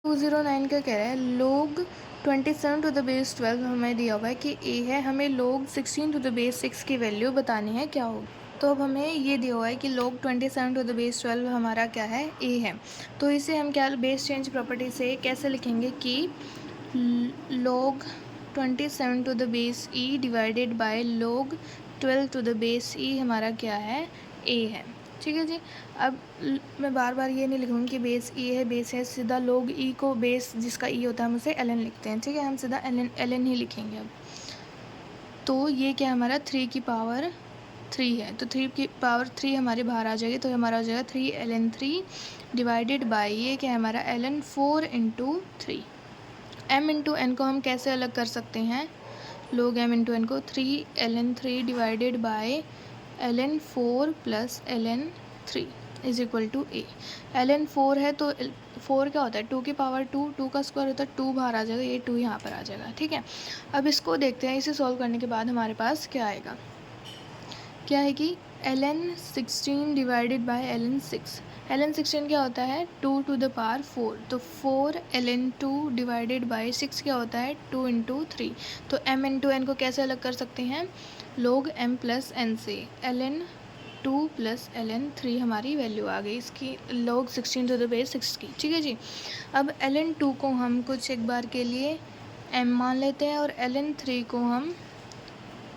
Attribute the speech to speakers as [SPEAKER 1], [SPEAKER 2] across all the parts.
[SPEAKER 1] 209 का कह रहा है log 27 टू द बेस 12 हमें दिया हुआ है कि a है, हमें log 16 टू द बेस 6 की वैल्यू बतानी है क्या होगी। तो अब हमें ये दिया हुआ है कि log 27 टू द बेस 12 हमारा क्या है, a है। तो इसे हम क्या बेस चेंज प्रॉपर्टी से कैसे लिखेंगे कि log 27 to the base e divided by log 12 to the base e हमारा क्या है, a है। ठीक है जी। अब मैं बार बार ये नहीं लिखूँगी कि बेस ई है, बेस है, सीधा लोग ई को बेस जिसका ई होता है हम उसे एल एन लिखते हैं। ठीक है, हम सीधा एल एन ही लिखेंगे अब। तो ये क्या हमारा 3 की पावर 3 है, तो 3 की पावर 3 हमारे बाहर आ जाएगी, तो हमारा हो जाएगा 3 एल एन 3 डिवाइडेड बाई ये क्या है हमारा L N 4 into 3। M into N को हम कैसे अलग कर सकते हैं, लोग एम इंटू एन को 3 L N 3 divided by L N 4 plus L N 3 is equal to A. L N 4 है तो 4 क्या होता है 2 की पावर 2, 2 का स्क्वायर होता है 2 बाहर आ जाएगा, ये 2 यहाँ पर आ जाएगा। ठीक है, अब इसको देखते हैं, इसे सॉल्व करने के बाद हमारे पास क्या आएगा, क्या है कि L N 16 divided by L N 6। L N 16 क्या होता है 2 टू द पावर 4, तो 4 एल एन 2 डिवाइडेड बाई 6 क्या होता है 2 इंटू 3। तो एम इंटू एन को कैसे अलग कर सकते हैं, लोग एम प्लस एन से L N 2 plus L N 3 हमारी वैल्यू आ गई इसकी log 16 टू द बेस 6 की। ठीक है जी। अब एल एन 2 को हम कुछ एक बार के लिए m मान लेते हैं और एल एन 3 को हम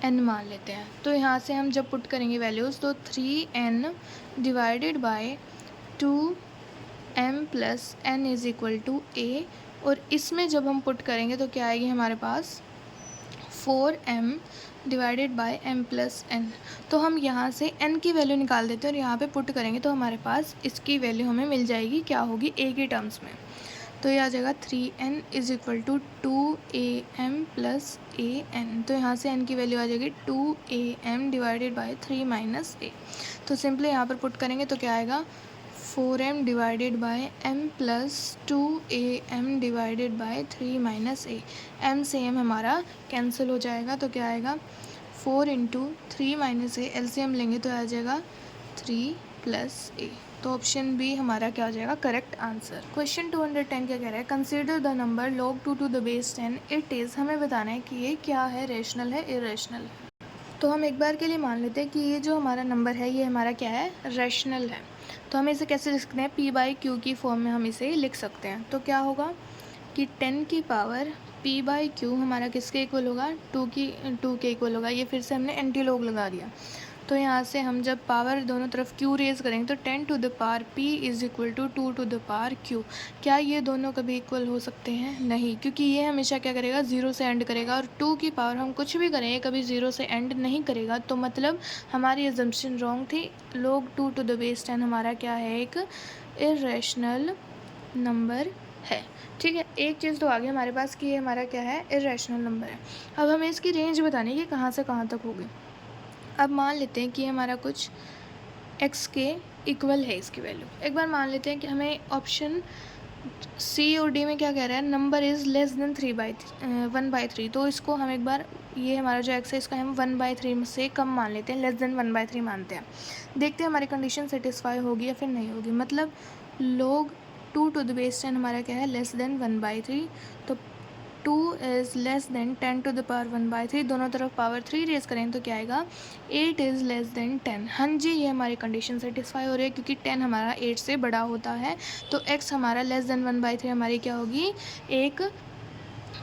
[SPEAKER 1] n मान लेते हैं। तो यहाँ से हम जब पुट करेंगे वैल्यूज़ तो 3n divided by 2m plus n is equal to a, और इसमें जब हम पुट करेंगे तो क्या आएगी हमारे पास 4m divided by m plus n। तो हम यहाँ से n की वैल्यू निकाल देते हैं और यहाँ पे पुट करेंगे तो हमारे पास इसकी वैल्यू हमें मिल जाएगी, क्या होगी a के टर्म्स में। तो ये आ जाएगा 3n is equal to 2am plus an। तो यहाँ से n की वैल्यू आ जाएगी 2am divided by 3 minus a। तो सिंपली यहाँ पर पुट करेंगे तो क्या आएगा 4m divided by m plus 2am divided by 3 minus a। m से m हमारा कैंसिल हो जाएगा, तो क्या आएगा 4 इंटू 3 माइनस a, LCM लेंगे तो आ जाएगा 3 प्लस a। तो ऑप्शन बी हमारा क्या हो जाएगा करेक्ट आंसर। क्वेश्चन 210 क्या कह रहा है, consider the number log 2 to the base 10 it is, हमें बताना है कि ये क्या है, रेशनल है इरेशनल है। तो हम एक बार के लिए मान लेते हैं कि ये जो हमारा नंबर है ये हमारा क्या है, रेशनल है। तो हम इसे कैसे लिख सकते हैं, p बाई क्यू की फॉर्म में हम इसे लिख सकते हैं। तो क्या होगा कि 10 की पावर p बाई क्यू हमारा किसके इक्वल होगा, 2 के इक्वल होगा। ये फिर से हमने एंटी लॉग लगा दिया, तो यहाँ से हम जब पावर दोनों तरफ q रेज करेंगे तो 10 to the power p is equal to 2 to the power q। क्या ये दोनों कभी इक्वल हो सकते हैं, नहीं, क्योंकि ये हमेशा क्या करेगा 0 से एंड करेगा, और 2 की पावर हम कुछ भी करें कभी 0 से एंड नहीं करेगा। तो मतलब हमारी अजम्पशन रॉन्ग थी, log 2 टू द बेस 10 हमारा क्या है, एक इरेशनल नंबर है। ठीक है, एक चीज़ तो आगे हमारे पास कि ये हमारा क्या है, इरेशनल नंबर है। अब हमें इसकी रेंज बतानी है कि कहाँ से कहाँ तक होगी। अब मान लेते हैं कि हमारा कुछ x के इक्वल है इसकी वैल्यू। एक बार मान लेते हैं कि हमें ऑप्शन सी और डी में क्या कह रहा है, नंबर इज़ लेस देन 1/3। तो इसको हम एक बार, ये हमारा जो x है इसका हम 1/3 से कम मान लेते हैं, लेस देन 1/3 मानते हैं। देखते हैं हमारी कंडीशन सेटिस्फाई होगी या फिर नहीं होगी। मतलब log 2 टू द बेस 10 हमारा क्या है, लेस देन 1/3। तो 2 is less than 10 to the power 1/3, दोनों तरफ पावर 3 रेज करें तो क्या आएगा 8 इज़ लेस देन 10। हाँ जी, ये हमारी कंडीशन सेटिस्फाई हो रही है क्योंकि 10 हमारा 8 से बड़ा होता है। तो x हमारा लेस देन 1/3 हमारी क्या होगी, एक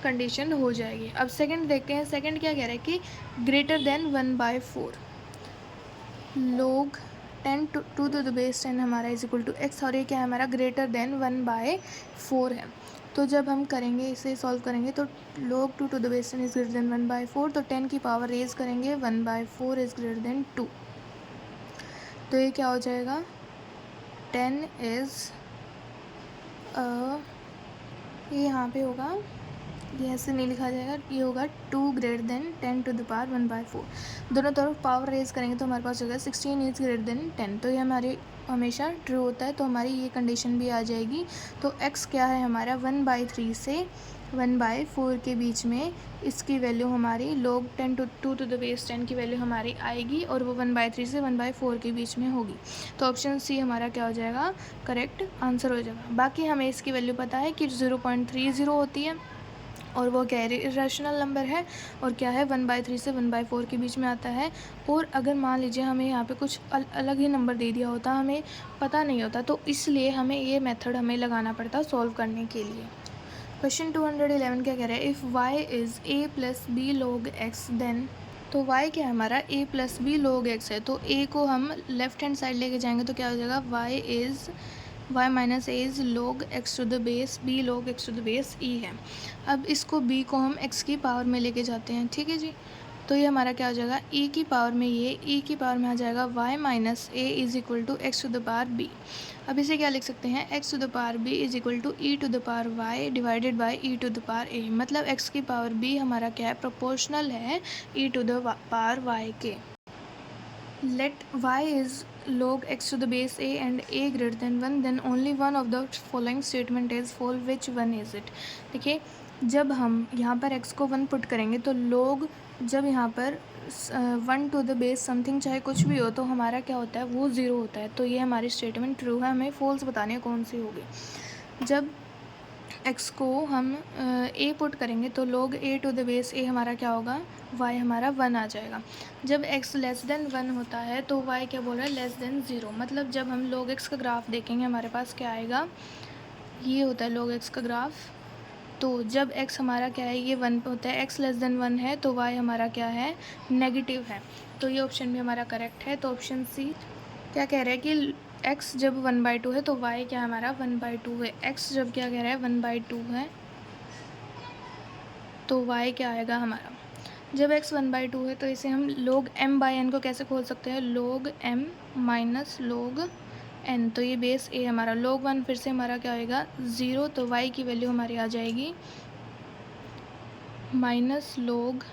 [SPEAKER 1] कंडीशन हो जाएगी। अब सेकंड देखते हैं, सेकंड क्या कह रहा है कि ग्रेटर देन 1/4 लोग 10 टू द बेस 10 हमारा इज इक्वल टू एक्स, और ये क्या है हमारा ग्रेटर देन 1/4 है। तो जब हम करेंगे इसे सॉल्व करेंगे तो log 2 to the base 10 is greater than 1/4, तो 10 की पावर रेज करेंगे 1/4 इज़ ग्रेटर देन 2। तो ये क्या हो जाएगा 10 इज़ ये यहाँ पे होगा, ये ऐसे नहीं लिखा जाएगा, ये होगा 2 greater than 10 to the power 1/4। दोनों तरफ पावर रेज करेंगे तो हमारे पास होगा 16 इज़ ग्रेटर देन 10। तो ये हमारी हमेशा ट्रू होता है, तो हमारी ये कंडीशन भी आ जाएगी। तो x क्या है हमारा 1/3 से 1/4 के बीच में, इसकी वैल्यू हमारी log 10 to 2 to the base 10 की वैल्यू हमारी आएगी और वो 1/3 से 1/4 के बीच में होगी। तो ऑप्शन सी हमारा क्या हो जाएगा, करेक्ट आंसर हो जाएगा। बाकी हमें इसकी वैल्यू पता है कि 0.30 होती है और वो क्या है, इरेशनल नंबर है, और क्या है 1/3 से 1/4 के बीच में आता है। और अगर मान लीजिए हमें यहाँ पे कुछ अलग ही नंबर दे दिया होता, हमें पता नहीं होता, तो इसलिए हमें ये मेथड हमें लगाना पड़ता सॉल्व करने के लिए। क्वेश्चन 211 क्या कह रहा है, if y is a plus b log x then, तो y क्या है हमारा a plus b log x है, तो a को हम लेफ्ट हैंड साइड लेके जाएंगे तो क्या हो जाएगा, y minus a is log x to the base b log x to the base e है। अब इसको b को हम x की पावर में लेके जाते हैं, ठीक है जी। तो ये हमारा क्या हो जाएगा, e की पावर में, ये e की पावर में आ जाएगा y minus a is equal to x to the power b। अब इसे क्या लिख सकते हैं, x to the power b is equal to e to the power y divided by e to the power a। मतलब x की power b हमारा क्या है, प्रोपोर्शनल है e to the power y के। Let y is log x to the base a and a greater than 1, then only one of the following statement is false, which one is it। देखिए, जब हम यहाँ पर x को 1 put करेंगे तो log, जब यहाँ पर 1 टू द बेस समथिंग चाहे कुछ भी हो, तो हमारा क्या होता है, वो 0 होता है। तो ये हमारी स्टेटमेंट ट्रू है, हमें फॉल्स बतानी है कौन सी होगी। जब x को हम a पुट करेंगे तो log a to the base a हमारा क्या होगा, y हमारा 1 आ जाएगा। जब x लेस देन 1 होता है तो y क्या बोल रहा है, लेस देन 0। मतलब जब हम log x का ग्राफ देखेंगे हमारे पास क्या आएगा, ये होता है log x का ग्राफ। तो जब x हमारा क्या है, ये 1 पे होता है, x लेस देन 1 है, तो y हमारा क्या है, नेगेटिव है। तो ये ऑप्शन भी हमारा करेक्ट है। तो ऑप्शन सी क्या कह रहा है कि x जब 1/2 है तो y क्या हमारा 1/2 है। x जब क्या कह रहा है 1/2 है तो y क्या आएगा हमारा, जब x 1/2 है तो इसे हम log m/n को कैसे खोल सकते हैं, log m minus log n। तो ये बेस a हमारा, log 1 फिर से हमारा क्या होएगा 0, तो y की वैल्यू हमारी आ जाएगी minus log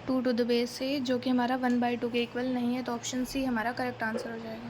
[SPEAKER 1] 2 to the base a, जो कि हमारा 1/2 के इक्वल नहीं है। तो ऑप्शन सी हमारा करेक्ट आंसर हो जाएगा।